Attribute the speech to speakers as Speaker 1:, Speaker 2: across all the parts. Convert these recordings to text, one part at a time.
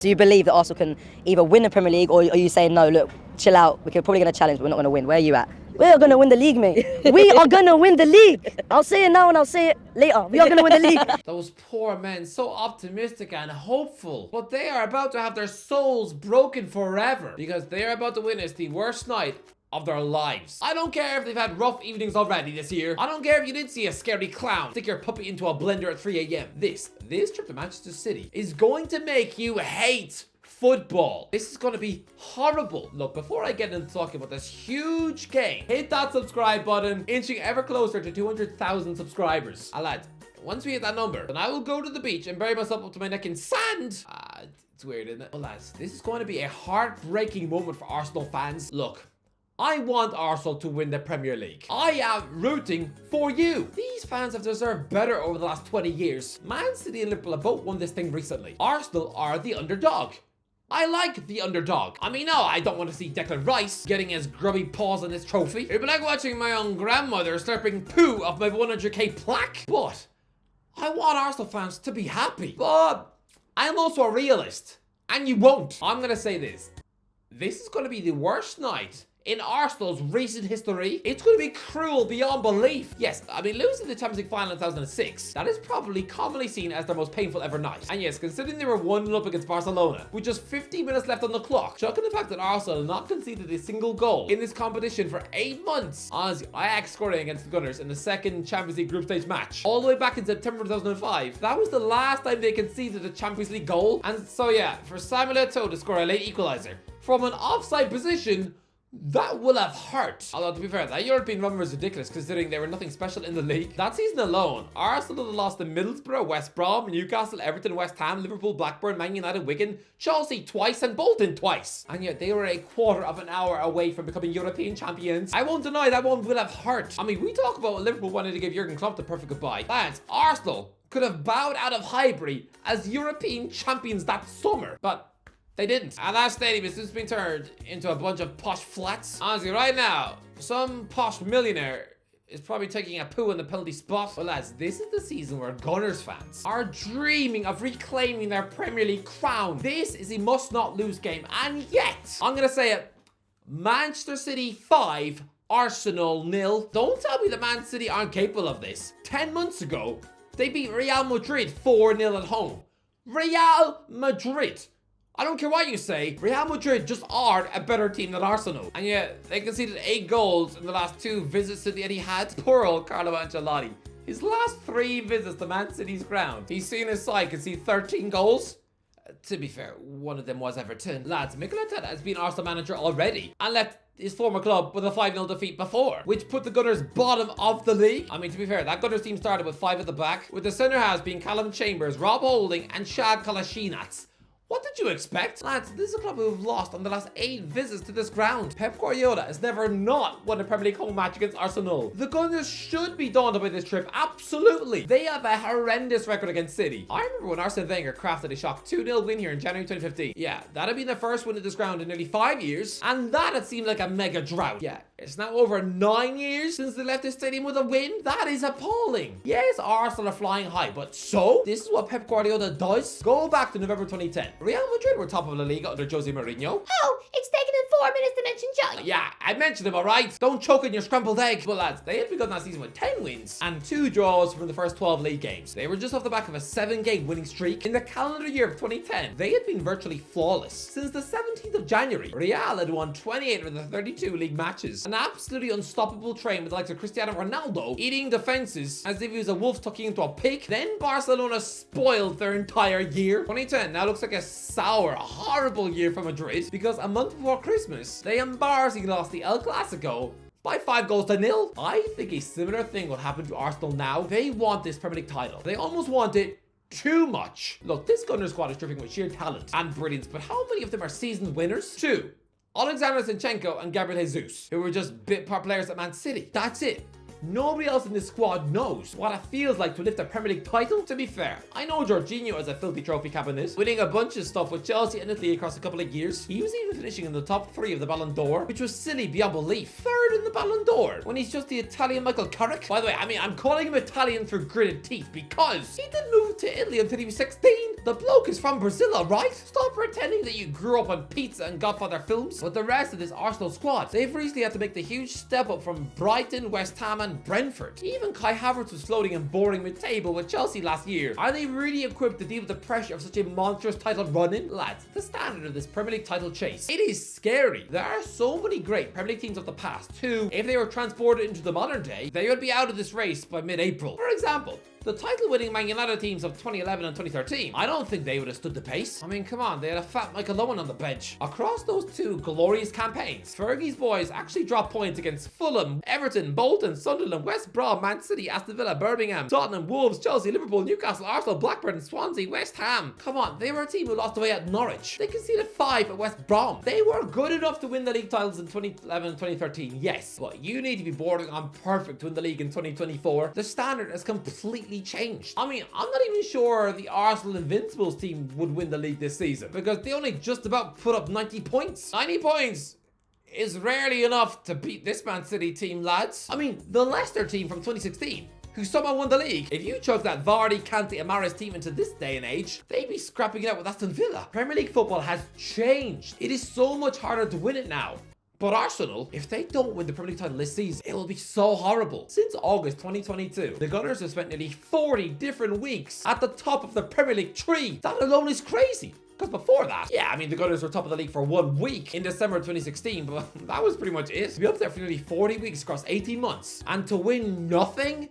Speaker 1: Do you believe that Arsenal can either win the Premier League, or are you saying, no, look, chill out, we're probably going to challenge, but we're not going to win? Where are you at? We're going to win the league, mate. We are going to win the league. I'll say it now and I'll say it later. We are going to win the league.
Speaker 2: Those poor men, so optimistic and hopeful, but they are about to have their souls broken forever because they are about to witness the worst night of their lives. I don't care if they've had rough evenings already this year. I don't care if you did see a scary clown stick your puppy into a blender at 3 a.m. This trip to Manchester City is going to make you hate football. This is going to be horrible. Look, before I get into talking about this huge game, hit that subscribe button, inching ever closer to 200,000 subscribers. Lads, once we hit that number, then I will go to the beach and bury myself up to my neck in sand. It's weird, isn't it? Well, lads, this is going to be a heartbreaking moment for Arsenal fans. Look, I want Arsenal to win the Premier League. I am rooting for you. These fans have deserved better over the last 20 years. Man City and Liverpool have both won this thing recently. Arsenal are the underdog. I like the underdog. I mean, no, I don't want to see Declan Rice getting his grubby paws on this trophy. It'd be like watching my own grandmother slurping poo off my 100k plaque. But I want Arsenal fans to be happy. But I'm also a realist. And you won't. I'm going to say this. This is going to be the worst night in Arsenal's recent history. It's going to be cruel beyond belief. Yes, I mean, losing the Champions League final in 2006, that is probably commonly seen as their most painful ever night. And yes, considering they were 1-0 up against Barcelona, with just 15 minutes left on the clock, chucking the fact that Arsenal not conceded a single goal in this competition for 8 months, honestly, Ajax scoring against the Gunners in the second Champions League group stage match, all the way back in September 2005, that was the last time they conceded a Champions League goal. And so yeah, for Samuel Eto'o to score a late equalizer from an offside position, that will have hurt. Although, to be fair, that European run was ridiculous considering they were nothing special in the league. That season alone, Arsenal had lost to Middlesbrough, West Brom, Newcastle, Everton, West Ham, Liverpool, Blackburn, Man United, Wigan, Chelsea twice, and Bolton twice. And yet they were a quarter of an hour away from becoming European champions. I won't deny that one will have hurt. I mean, we talk about Liverpool wanting to give Jurgen Klopp the perfect goodbye. Lads, Arsenal could have bowed out of Highbury as European champions that summer. But they didn't. And that stadium has since been turned into a bunch of posh flats. Honestly, right now, some posh millionaire is probably taking a poo in the penalty spot. But lads, this is the season where Gunners fans are dreaming of reclaiming their Premier League crown. This is a must-not-lose game. And yet, I'm going to say it, Manchester City 5, Arsenal 0. Don't tell me that Man City aren't capable of this. 10 months ago, they beat Real Madrid 4-0 at home. Real Madrid. I don't care what you say, Real Madrid just are a better team than Arsenal. And yet, they conceded 8 goals in the last 2 visits to the Etihad. Poor old Carlo Ancelotti. His last 3 visits to Man City's ground, he's seen his side concede 13 goals. To be fair, one of them was Everton. Lads, Mikel Arteta has been Arsenal manager already and left his former club with a 5-0 defeat before, which put the Gunners bottom of the league. I mean, to be fair, that Gunners team started with 5 at the back, with the centre halves being Callum Chambers, Rob Holding, and Shad Kolasinac. What did you expect? Lads, this is a club who have lost on the last 8 visits to this ground. Pep Guardiola has never not won a Premier League home match against Arsenal. The Gunners should be daunted by this trip, absolutely. They have a horrendous record against City. I remember when Arsene Wenger crafted a shock 2-0 win here in January 2015. Yeah, that had been the first win at this ground in nearly 5 years, and that had seemed like a mega drought. Yeah, it's now over 9 years since they left this stadium with a win. That is appalling. Yes, Arsenal are flying high, but so? This is what Pep Guardiola does? Go back to November 2010. Real Madrid were top of La Liga under Jose Mourinho.
Speaker 3: Oh, it's taken him 4 minutes to mention Johnny.
Speaker 2: Yeah, I mentioned him, alright? Don't choke on your scrambled egg. But lads, they had begun that season with 10 wins and 2 draws from the first 12 league games. They were just off the back of a 7-game winning streak. In the calendar year of 2010, they had been virtually flawless. Since the 17th of January, Real had won 28 of the 32 league matches. An absolutely unstoppable train with the likes of Cristiano Ronaldo eating defenses as if he was a wolf tucking into a pig. Then Barcelona spoiled their entire year. 2010 now looks like a sour, horrible year for Madrid because a month before Christmas, they embarrassingly lost the El Clasico by 5-0. I think a similar thing will happen to Arsenal now. They want this Premier League title. They almost want it too much. Look, this Gunners squad is dripping with sheer talent and brilliance, but how many of them are seasoned winners? 2. Alexander Zinchenko and Gabriel Jesus, who were just bit part players at Man City. That's it. nobody else in this squad knows what it feels like to lift a Premier League title. To be fair, I know Jorginho has a filthy trophy cap in this, winning a bunch of stuff with Chelsea and Italy across a couple of years. He was even finishing in the top 3 of the Ballon d'Or, which was silly beyond belief. 3rd in the Ballon d'Or, when he's just the Italian Michael Carrick. By the way, I'm calling him Italian through gritted teeth because he didn't move to Italy until he was 16. The bloke is from Brazil, alright? Stop pretending that you grew up on pizza and Godfather films. But the rest of this Arsenal squad, they've recently had to make the huge step up from Brighton, West Ham and Brentford. Even Kai Havertz was floating in boring mid-table with Chelsea last year. Are they really equipped to deal with the pressure of such a monstrous title run-in? Lads, the standard of this Premier League title chase, it is scary. There are so many great Premier League teams of the past who, if they were transported into the modern day, they would be out of this race by mid-April. For example, the title-winning Man United teams of 2011 and 2013, I don't think they would have stood the pace. I mean, come on, they had a fat Michael Owen on the bench. Across those 2 glorious campaigns, Fergie's boys actually dropped points against Fulham, Everton, Bolton, Sunderland, West Brom, Man City, Aston Villa, Birmingham, Tottenham, Wolves, Chelsea, Liverpool, Newcastle, Arsenal, Blackburn, Swansea, West Ham. Come on, they were a team who lost away at Norwich. They conceded 5 at West Brom. They were good enough to win the league titles in 2011 and 2013, yes, but you need to be bordering on perfect to win the league in 2024. The standard has completely changed. I mean, I'm not even sure the Arsenal Invincibles team would win the league this season because they only just about put up 90 points. 90 points is rarely enough to beat this Man City team, lads. I mean, the Leicester team from 2016, who somehow won the league. If you chuck that Vardy, Kante and Mahrez team into this day and age, they'd be scrapping it out with Aston Villa. Premier League football has changed. It is so much harder to win it now. But Arsenal, if they don't win the Premier League title this season, it will be so horrible. Since August 2022, the Gunners have spent nearly 40 different weeks at the top of the Premier League tree. That alone is crazy. Because before that, yeah, I mean, the Gunners were top of the league for 1 week in December 2016, but that was pretty much it. To be up there for nearly 40 weeks across 18 months and to win nothing,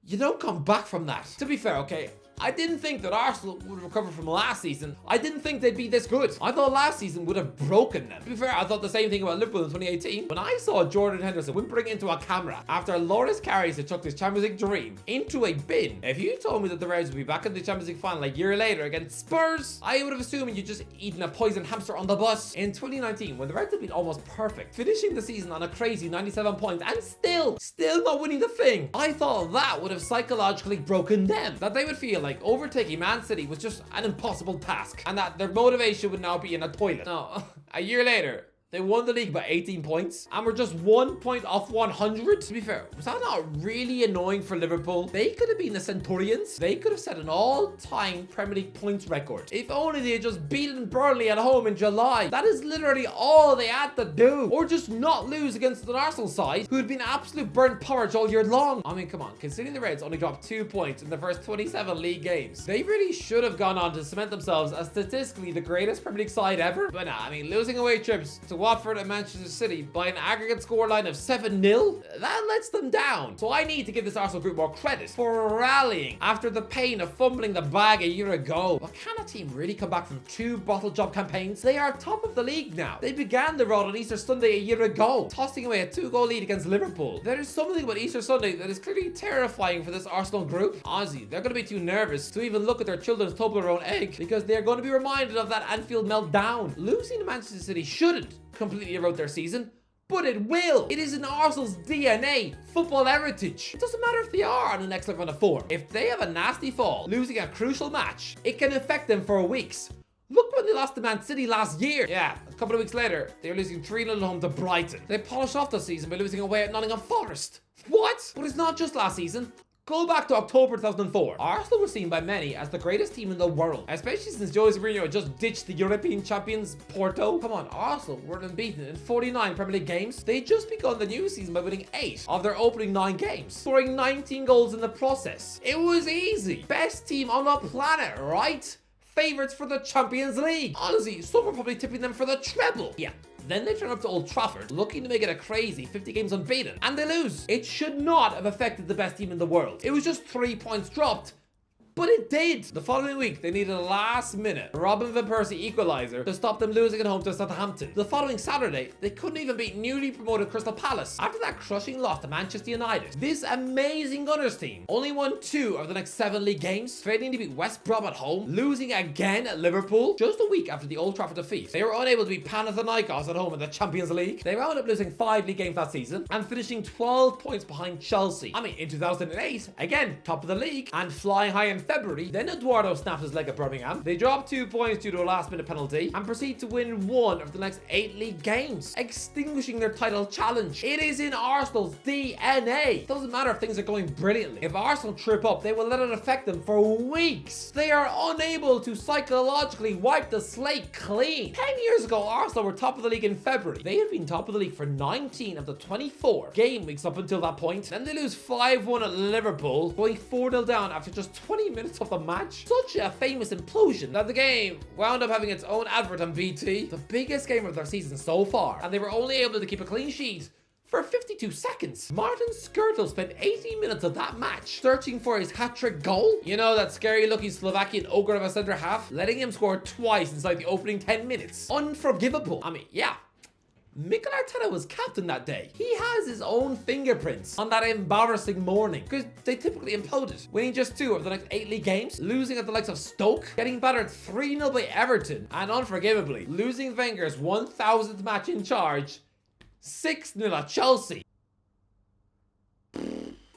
Speaker 2: you don't come back from that. To be fair, okay, I didn't think that Arsenal would recover from last season. I didn't think they'd be this good. I thought last season would have broken them. To be fair, I thought the same thing about Liverpool in 2018. When I saw Jordan Henderson whimpering into a camera after Loris Karius had chucked his Champions League dream into a bin, if you told me that the Reds would be back in the Champions League final a year later against Spurs, I would have assumed you'd just eaten a poisoned hamster on the bus. In 2019, when the Reds had been almost perfect, finishing the season on a crazy 97 points and still not winning the thing, I thought that would have psychologically broken them. That they would feel like overtaking Man City was just an impossible task and that their motivation would now be in a toilet. No, a year later, they won the league by 18 points and were just 1 point off 100. To be fair, was that not really annoying for Liverpool? They could have been the Centurions. They could have set an all-time Premier League points record. If only they had just beaten Burnley at home in July. That is literally all they had to do. Or just not lose against an Arsenal side who had been absolute burnt porridge all year long. I mean, come on. Considering the Reds only dropped 2 points in the first 27 league games, they really should have gone on to cement themselves as statistically the greatest Premier League side ever. But nah, I mean, losing away trips to Watford and Manchester City by an aggregate scoreline of 7-0, that lets them down. So I need to give this Arsenal group more credit for rallying after the pain of fumbling the bag a year ago. But can a team really come back from 2 bottle job campaigns? They are top of the league now. They began the road on Easter Sunday a year ago, tossing away a 2-goal lead against Liverpool. There is something about Easter Sunday that is clearly terrifying for this Arsenal group. Honestly, they're going to be too nervous to even look at their children's Toblerone egg because they're going to be reminded of that Anfield meltdown. Losing to Manchester City shouldn't completely erode their season, but it will. It is in Arsenal's DNA, football heritage. It doesn't matter if they are on an excellent run of form. If they have a nasty fall, losing a crucial match, it can affect them for weeks. Look when they lost to Man City last year. Yeah, a couple of weeks later, they were losing 3-0 at home to Brighton. They polished off the season by losing away at Nottingham Forest. What? But it's not just last season. Go back to October 2004. Arsenal were seen by many as the greatest team in the world, especially since Jose Mourinho had just ditched the European champions Porto. Come on, Arsenal were unbeaten in 49 Premier League games. They'd just begun the new season by winning 8 of their opening 9 games, scoring 19 goals in the process. It was easy. Best team on the planet, right? Favorites for the Champions League. Honestly, some were probably tipping them for the treble. Yeah. Then they turn up to Old Trafford, looking to make it a crazy 50 games unbeaten, and they lose. It should not have affected the best team in the world. It was just 3 points dropped But it did. The following week, they needed a last-minute Robin van Persie equaliser to stop them losing at home to Southampton. The following Saturday, they couldn't even beat newly promoted Crystal Palace after that crushing loss to Manchester United. This amazing Gunners team only won 2 of the next 7 league games, failing to beat West Brom at home, losing again at Liverpool just a week after the Old Trafford defeat. They were unable to beat Panathinaikos at home in the Champions League. They wound up losing 5 league games that season and finishing 12 points behind Chelsea. I mean, in 2008, again, top of the league and flying high in February, then Eduardo snapped his leg at Birmingham. They dropped 2 points due to a last-minute penalty and proceed to win 1 of the next 8 league games, extinguishing their title challenge. It is in Arsenal's DNA. It doesn't matter if things are going brilliantly. If Arsenal trip up, they will let it affect them for weeks. They are unable to psychologically wipe the slate clean. 10 years ago, Arsenal were top of the league in February. They have been top of the league for 19 of the 24 game weeks up until that point. Then they lose 5-1 at Liverpool, going 4-0 down after just 20 minutes of the match. Such a famous implosion that the game wound up having its own advert on BT, the biggest game of their season so far, and they were only able to keep a clean sheet for 52 seconds. Martin Skrtel spent 80 minutes of that match searching for his hat-trick goal. You know, that scary-looking Slovakian ogre of a centre-half, letting him score twice inside the opening 10 minutes. Unforgivable. I mean, yeah. Mikel Arteta was captain that day. He has his own fingerprints on that embarrassing morning because they typically imploded, winning just 2 of the next 8 league games, losing at the likes of Stoke, getting battered 3-0 by Everton, and unforgivably losing Wenger's 1000th match in charge 6-0 at Chelsea.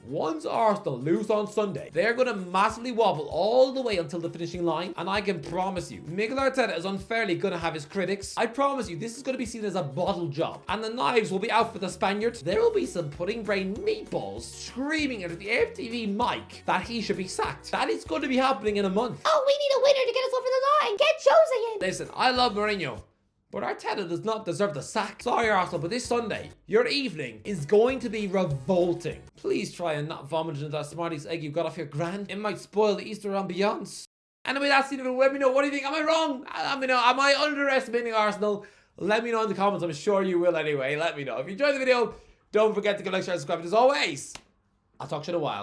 Speaker 2: Once Arsenal lose on Sunday, they're going to massively wobble all the way until the finishing line, and I can promise you, Mikel Arteta is unfairly going to have his critics. I promise you, this is going to be seen as a bottle job, and the knives will be out for the Spaniard. There will be some pudding brain meatballs screaming into the AFTV mic that he should be sacked. That is going to be happening in a month.
Speaker 3: Oh, we need a winner to get us over the line. Get Jose in.
Speaker 2: Listen, I love Mourinho, but Arteta does not deserve the sack. Sorry, Arsenal, but this Sunday, your evening is going to be revolting. Please try and not vomit into that Smarties egg you got off your gran. It might spoil the Easter ambiance. Anyway, that's the end of it. Let me know. What do you think? Am I wrong? Let me know. Am I underestimating Arsenal? Let me know in the comments. I'm sure you will anyway. Let me know. If you enjoyed the video, don't forget to give a like, share, and subscribe. And as always, I'll talk to you in a while.